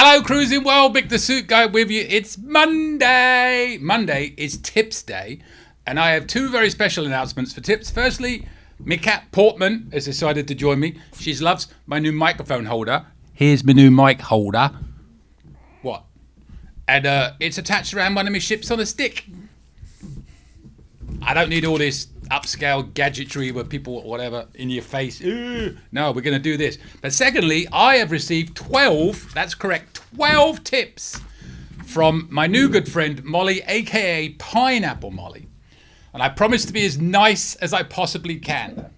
Hello, Cruising World. Mick the Suit Guy with you. It's Monday. Monday is Tips Day, and I have two very special announcements for tips. Firstly, my cat Portman has decided to join me. She loves my new microphone holder. Here's my new mic holder. What? And it's attached around one of my ships on a stick. I don't need all this upscale gadgetry where people, whatever, in your face. No, we're going to do this. But secondly, I have received 12, that's correct, 12 tips from my new good friend, Molly, a.k.a. Pineapple Molly. And I promise to be as nice as I possibly can,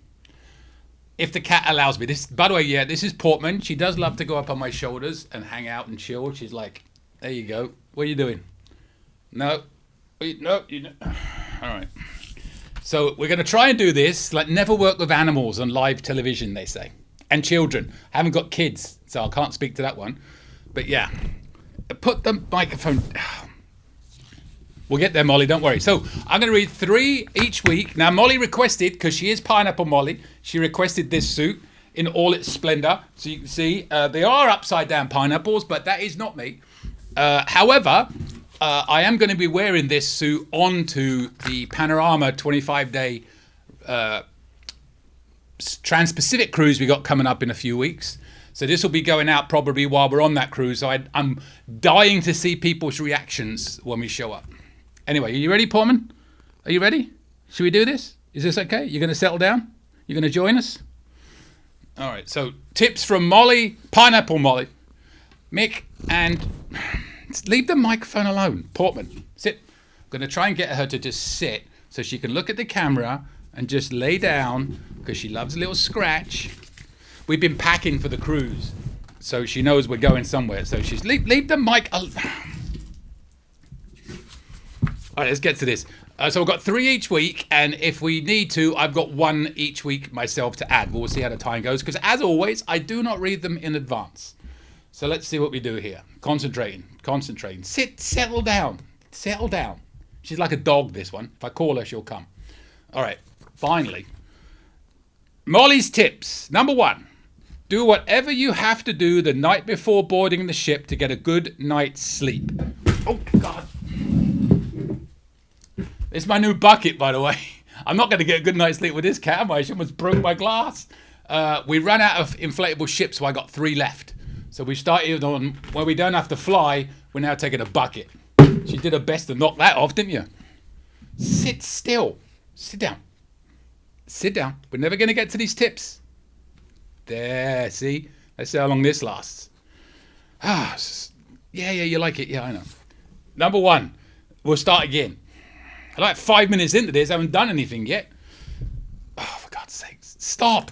if the cat allows me. This, by the way, yeah, this is Portman. She does love to go up on my shoulders and hang out and chill. She's like, there you go. What are you doing? No. No. All right. So we're going to try and do this. Like, never work with animals on live television, they say. And children. I haven't got kids, so I can't speak to that one. But yeah. Put the microphone... We'll get there, Molly, don't worry. So I'm going to read 3 each week. Now, Molly requested, because she is Pineapple Molly, she requested this suit in all its splendor. So you can see they are upside down pineapples, but that is not me. However, I am going to be wearing this suit onto the Panorama 25-day Trans-Pacific cruise we got coming up in a few weeks. So this will be going out probably while we're on that cruise. So I'm dying to see people's reactions when we show up. Anyway, are you ready, Portman? Are you ready? Should we do this? Is this okay? You're going to settle down? You're going to join us? All right, so tips from Molly, Pineapple Molly, Mick, and leave the microphone alone. Portman, sit. I'm going to try and get her to just sit so she can look at the camera and just lay down because she loves a little scratch. We've been packing for the cruise, so she knows we're going somewhere. So she's leave the mic alone. All right, let's get to this. So I've got 3 each week, and if we need to, I've got 1 each week myself to add. We'll see how the time goes, because as always, I do not read them in advance. So let's see what we do here. Concentrating. Settle down. She's like a dog, this one. If I call her, she'll come. All right, finally. Molly's tips. Number 1, do whatever you have to do the night before boarding the ship to get a good night's sleep. Oh, God. It's my new bucket, by the way. I'm not going to get a good night's sleep with this cat, am I? She almost broke my glass. We ran out of inflatable ships, so I got 3 left. So we started on, where we don't have to fly, we're now taking a bucket. She did her best to knock that off, didn't you? Sit still. Sit down. Sit down. We're never going to get to these tips. There, see? Let's see how long this lasts. Yeah, you like it. Yeah, I know. Number 1, we'll start again. Like 5 minutes into this, I haven't done anything yet. Oh, for God's sake, stop.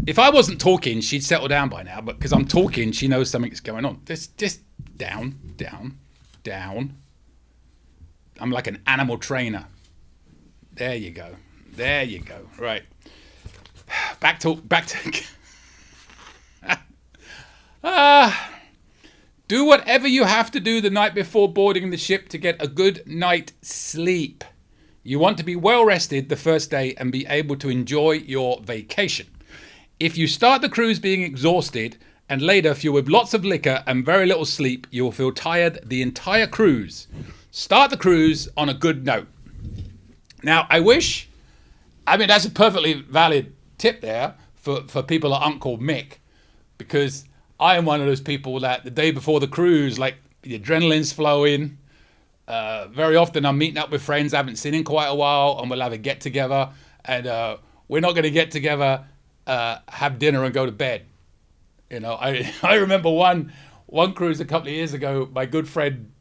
If I wasn't talking, she'd settle down by now, but because I'm talking, she knows something's going on. Just down. I'm like an animal trainer. There you go. Right. Back to do whatever you have to do the night before boarding the ship to get a good night's sleep. You want to be well rested the first day and be able to enjoy your vacation. If you start the cruise being exhausted and later fuel with lots of liquor and very little sleep, you will feel tired the entire cruise. Start the cruise on a good note. Now, that's a perfectly valid tip there for people that aren't called Mick, because I am one of those people that the day before the cruise, like, the adrenaline's flowing. Very often I'm meeting up with friends I haven't seen in quite a while, and we'll have a get together, and we're not going to get together, have dinner and go to bed. You know, I remember one cruise a couple of years ago, my good friend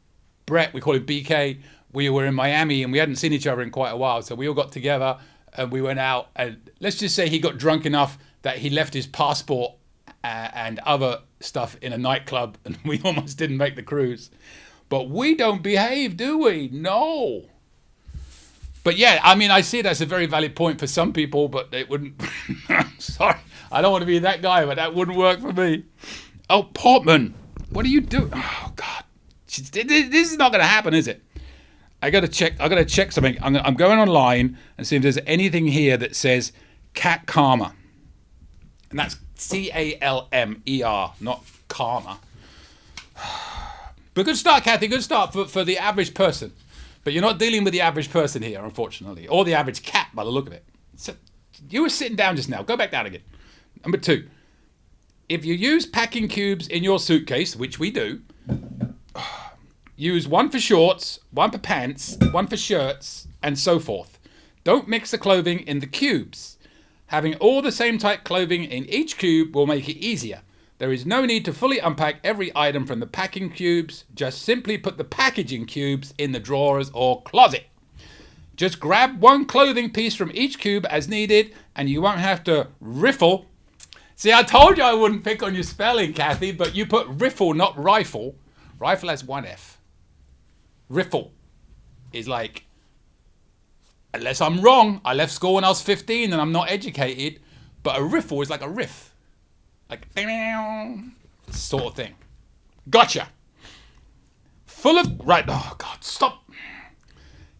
Brett, we call him BK, we were in Miami and we hadn't seen each other in quite a while, so we all got together and we went out, and let's just say he got drunk enough that he left his passport and other stuff in a nightclub, and we almost didn't make the cruise. But we don't behave, do we? No. But yeah, I mean, I see it as a very valid point for some people, but it wouldn't. Sorry, I don't want to be that guy, but that wouldn't work for me. Oh, Portman, what are you doing? Oh, God. This is not going to happen, is it? I got to check something. I'm going online and see if there's anything here that says cat karma. And that's CALMER, not karma. But good start, Kathy. Good start for the average person. But you're not dealing with the average person here, unfortunately, or the average cat by the look of it. So you were sitting down just now. Go back down again. Number 2. If you use packing cubes in your suitcase, which we do, use one for shorts, one for pants, one for shirts, and so forth. Don't mix the clothing in the cubes. Having all the same type clothing in each cube will make it easier. There is no need to fully unpack every item from the packing cubes. Just simply put the packaging cubes in the drawers or closet. Just grab one clothing piece from each cube as needed, and you won't have to riffle. See, I told you I wouldn't pick on your spelling, Kathy, but you put riffle, not rifle. Rifle has one F. Riffle is like, unless I'm wrong, I left school when I was 15 and I'm not educated, but a riffle is like a riff. Like, sort of thing. Gotcha. Right, oh God, stop.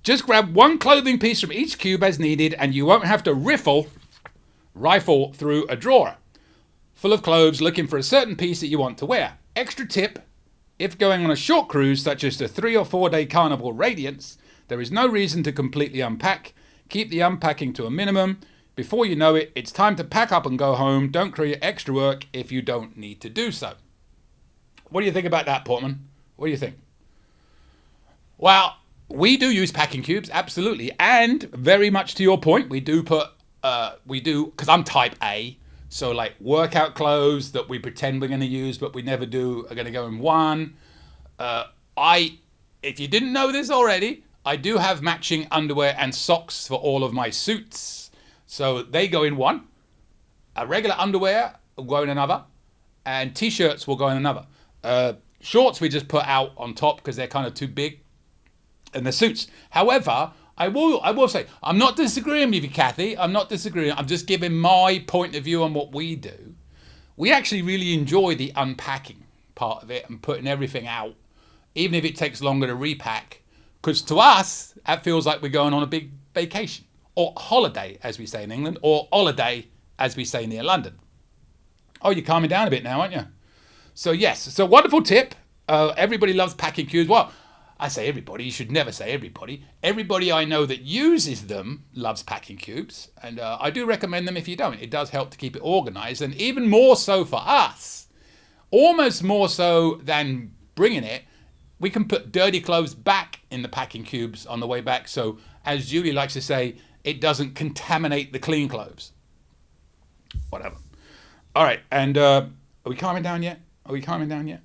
Just grab one clothing piece from each cube as needed and you won't have to rifle through a drawer full of clothes looking for a certain piece that you want to wear. Extra tip, if going on a short cruise such as the 3 or 4 day Carnival Radiance, there is no reason to completely unpack. Keep the unpacking to a minimum. Before you know it, it's time to pack up and go home. Don't create extra work if you don't need to do so. What do you think about that, Portman? What do you think? Well, we do use packing cubes, absolutely. And very much to your point, we do, because I'm type A, so like workout clothes that we pretend we're going to use, but we never do, are going to go in one. If you didn't know this already, I do have matching underwear and socks for all of my suits. So they go in one. A regular underwear will go in another. And t-shirts will go in another. Shorts we just put out on top because they're kind of too big. And the suits. However, I will say, I'm not disagreeing with you, Kathy. I'm not disagreeing. I'm just giving my point of view on what we do. We actually really enjoy the unpacking part of it and putting everything out, even if it takes longer to repack. Because to us, that feels like we're going on a big vacation. Or holiday, as we say in England. Or holiday, as we say near London. Oh, you're calming down a bit now, aren't you? So yes, so wonderful tip. Everybody loves packing cubes. Well, I say everybody. You should never say everybody. Everybody I know that uses them loves packing cubes. And I do recommend them if you don't. It does help to keep it organized. And even more so for us, almost more so than bringing it, we can put dirty clothes back in the packing cubes on the way back. So, as Julie likes to say, it doesn't contaminate the clean clothes. Whatever. All right. And are we calming down yet? Are we calming down yet?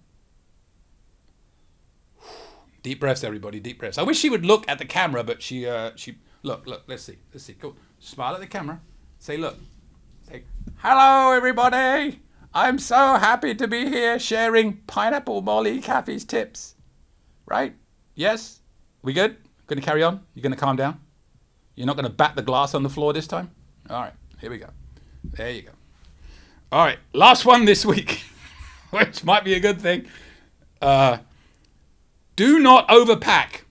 Deep breaths, everybody. Deep breaths. I wish she would look at the camera, but she look. Let's see. Go. Smile at the camera. Say, look. Say, hello, everybody. I'm so happy to be here sharing Pineapple Molly Kathy's tips. Right? Yes? We good? Going to carry on? You're going to calm down? You're not going to bat the glass on the floor this time? All right. Here we go. There you go. All right. Last one this week, which might be a good thing. Do not overpack.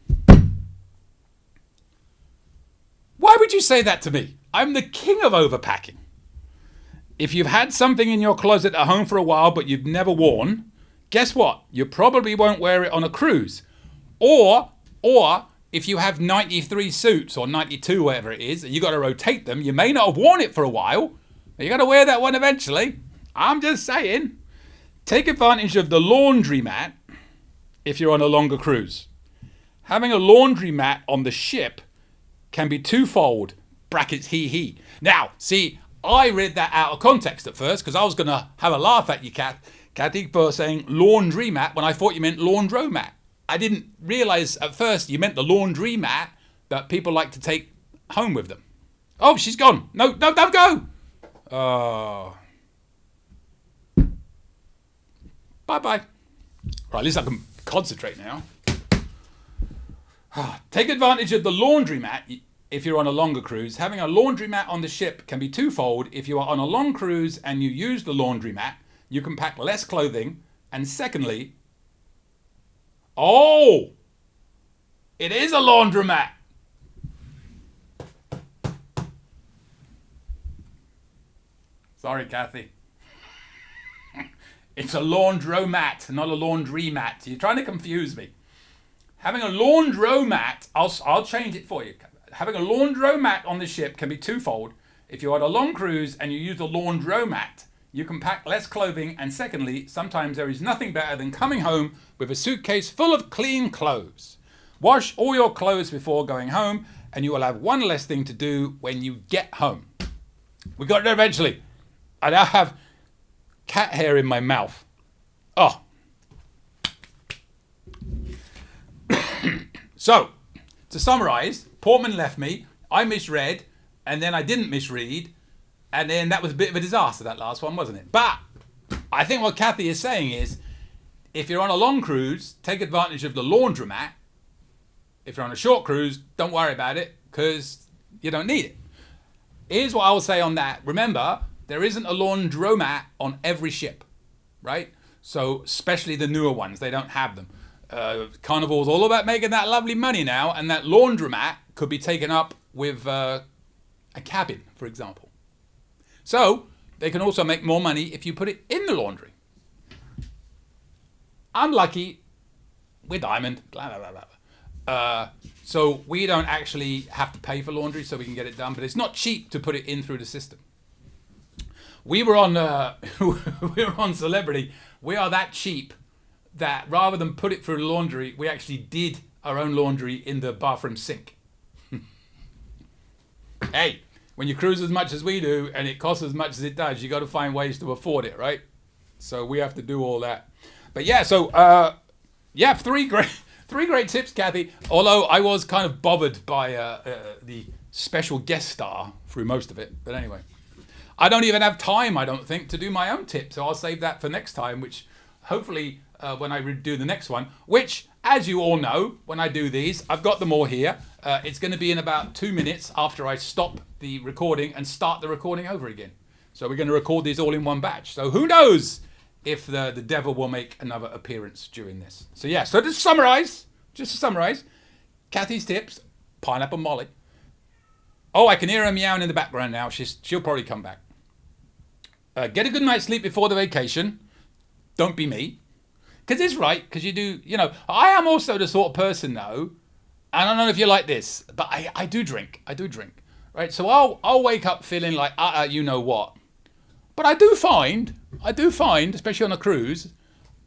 Why would you say that to me? I'm the king of overpacking. If you've had something in your closet at home for a while but you've never worn, guess what? You probably won't wear it on a cruise. Or if you have 93 suits or 92, whatever it is, and you got to rotate them, you may not have worn it for a while. You got to wear that one eventually. I'm just saying. Take advantage of the laundromat if you're on a longer cruise. Having a laundromat on the ship can be twofold, brackets he. Now, see, I read that out of context at first because I was going to have a laugh at you, Kathy, for saying laundromat when I thought you meant laundromat. I didn't realise at first you meant the laundromat that people like to take home with them. Oh, she's gone. No, don't go. Oh. Bye-bye. Right, at least I can concentrate now. Take advantage of the laundromat if you're on a longer cruise. Having a laundromat on the ship can be twofold. If you are on a long cruise and you use the laundromat, you can pack less clothing. And secondly, it is a laundromat. Sorry, Kathy. It's a laundromat, not a laundry-mat. You're trying to confuse me. Having a laundromat, I'll change it for you. Having a laundromat on the ship can be twofold. If you're on a long cruise and you use a laundromat, you can pack less clothing, and secondly, sometimes there is nothing better than coming home with a suitcase full of clean clothes. Wash all your clothes before going home, and you will have one less thing to do when you get home. We got there eventually. I now have cat hair in my mouth. Oh. So, to summarize, Portman left me, I misread, and then I didn't misread, and then that was a bit of a disaster, that last one, wasn't it? But I think what Kathy is saying is, if you're on a long cruise, take advantage of the laundromat. If you're on a short cruise, don't worry about it, because you don't need it. Here's what I will say on that. Remember, there isn't a laundromat on every ship, right? So, especially the newer ones, they don't have them. Carnival's all about making that lovely money now, and that laundromat could be taken up with a cabin, for example. So, they can also make more money if you put it in the laundry. I'm lucky, we're diamond, blah, blah, blah, blah. So we don't actually have to pay for laundry, so we can get it done, but it's not cheap to put it in through the system. We were on we were on Celebrity. We are that cheap that rather than put it through the laundry, we actually did our own laundry in the bathroom sink. Hey, when you cruise as much as we do and it costs as much as it does, you got to find ways to afford it, right? So we have to do all that. But yeah, so yeah, three great tips, Kathy. Although I was kind of bothered by the special guest star through most of it. But anyway, I don't even have time, I don't think, to do my own tip. So I'll save that for next time, which hopefully when I do the next one, which, as you all know, when I do these, I've got them all here. It's going to be in about 2 minutes after I stop the recording and start the recording over again. So we're going to record these all in one batch. So who knows if the devil will make another appearance during this. So yeah, so just to summarize, Kathy's tips, Pineapple Molly. Oh, I can hear her meowing in the background now. She'll probably come back. Get a good night's sleep before the vacation. Don't be me. Because it's right, because you do, I am also the sort of person though, I don't know if you're like this, but I do drink, right? So I'll wake up feeling like, you know what. But I do find, especially on a cruise,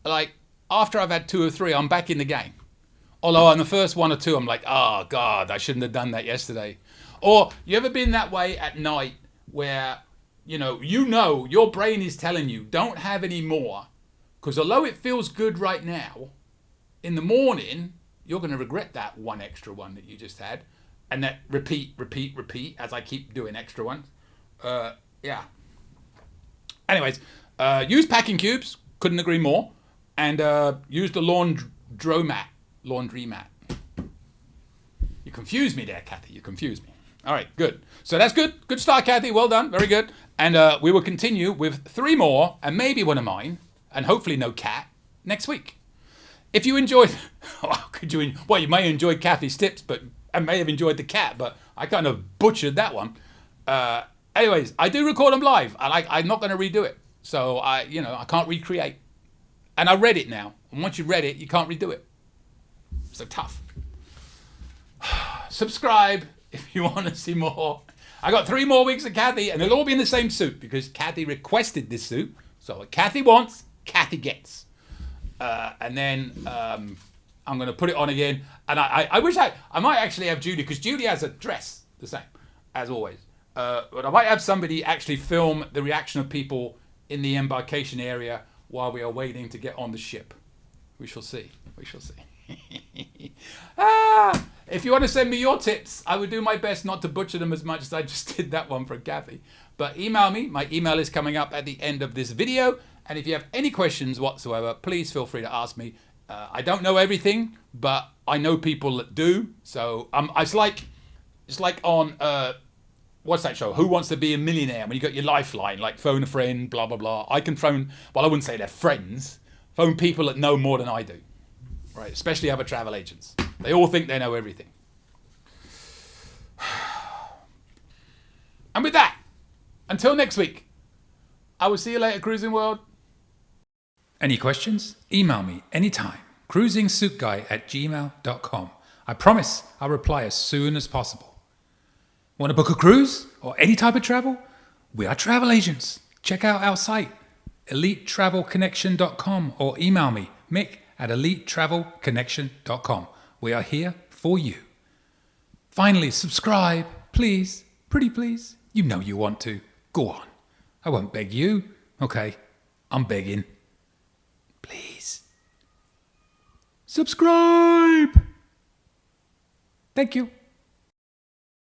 like after I've had 2 or 3, I'm back in the game. Although on the first 1 or 2, I'm like, oh God, I shouldn't have done that yesterday. Or you ever been that way at night where, your brain is telling you, don't have any more. Because although it feels good right now, in the morning, you're going to regret that one extra one that you just had. And that repeat, as I keep doing extra ones. Yeah. Anyways, use packing cubes. Couldn't agree more. And use the laundry mat. You confused me there, Kathy. You confused me. All right, good. So that's good. Good start, Kathy. Well done. Very good. And we will continue with 3 more, and maybe one of mine, and hopefully no cat, next week. If you enjoyed, you may enjoy Kathy's tips, but I may have enjoyed the cat, but I kind of butchered that one. Anyways, I do record them live, and I'm not going to redo it. So I can't recreate. And I read it now. And once you read it, you can't redo it. So tough. Subscribe if you want to see more. I got 3 more weeks of Kathy, and they'll all be in the same suit because Kathy requested this suit. So what Kathy wants, Kathy gets. And then I'm going to put it on again. And I wish I might actually have Judy, because Judy has a dress the same, as always. But I might have somebody actually film the reaction of people in the embarkation area while we are waiting to get on the ship. We shall see. If you want to send me your tips, I would do my best not to butcher them as much as I just did that one for Kathy. But email me. My email is coming up at the end of this video. And if you have any questions whatsoever, please feel free to ask me. I don't know everything, but I know people that do. So it's like on what's that show? Who Wants to Be a Millionaire? When you got your lifeline, like phone a friend, blah blah blah. I can phone. Well, I wouldn't say they're friends. Phone people that know more than I do. Right, especially other travel agents. They all think they know everything. And with that, until next week, I will see you later, Cruising World. Any questions? Email me anytime. cruisingsuitguy@gmail.com. I promise I'll reply as soon as possible. Want to book a cruise or any type of travel? We are travel agents. Check out our site, elitetravelconnection.com, or email me, mick@elitetravelconnection.com. We are here for you. Finally, subscribe, please. Pretty please. You know you want to. Go on. I won't beg you. Okay, I'm begging. Please. Subscribe. Thank you.